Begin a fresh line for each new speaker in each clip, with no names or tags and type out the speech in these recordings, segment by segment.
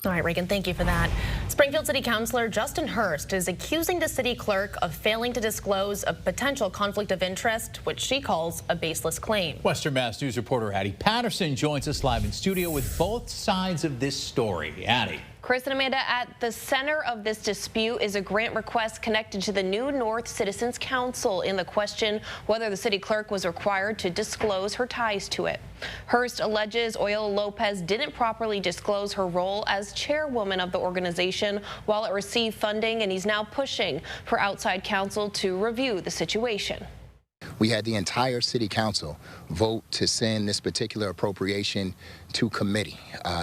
All right, Reagan, thank you for that. Springfield City Councilor Justin Hurst is accusing the city clerk of failing to disclose a potential conflict of interest, which she calls a baseless claim.
Western Mass News reporter Addie Patterson joins us live in studio with both sides of this story. Addie.
Chris and Amanda, at the center of this dispute is a grant request connected to the New North Citizens Council in the question whether the city clerk was required to disclose her ties to it. Hurst alleges Oyola Lopez didn't properly disclose her role as chairwoman of the organization while it received funding, and he's now pushing for outside counsel to review the situation.
We had the entire city council vote to send this particular appropriation to committee.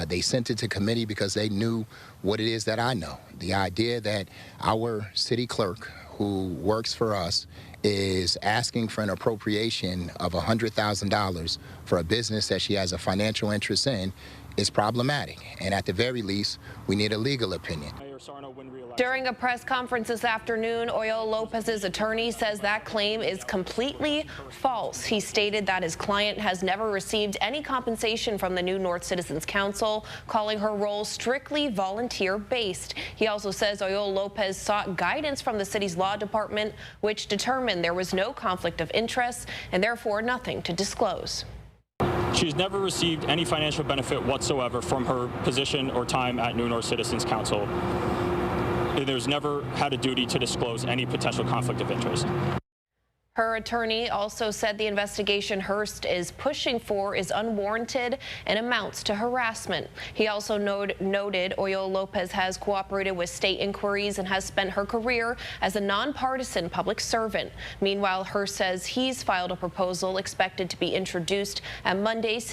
They sent it to committee because they knew what it is that I know. The idea that our city clerk, who works for us, is asking for an appropriation of $100,000 for a business that she has a financial interest in is problematic. And at the very least, we need a legal opinion.
During a press conference this afternoon, Oyola Lopez's attorney says that claim is completely false. He stated that his client has never received any compensation from the New North Citizens Council, calling her role strictly volunteer-based. He also says Oyola Lopez sought guidance from the city's law department, which determined there was no conflict of interest and therefore nothing to disclose.
She's never received any financial benefit whatsoever from her position or time at New North Citizens Council. There's never had a duty to disclose any potential conflict of interest.
Her attorney also said the investigation Hurst is pushing for is unwarranted and amounts to harassment. He also noted Oyola Lopez has cooperated with state inquiries and has spent her career as a nonpartisan public servant. Meanwhile, Hurst says he's filed a proposal expected to be introduced at Monday's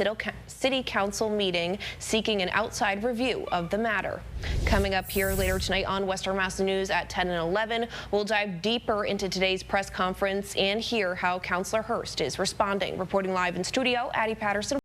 City Council meeting, seeking an outside review of the matter. Coming up here later tonight on Western Mass News at 10 and 11, we'll dive deeper into today's press conference and hear how Councilor Hurst is responding. Reporting live in studio, Addie Patterson.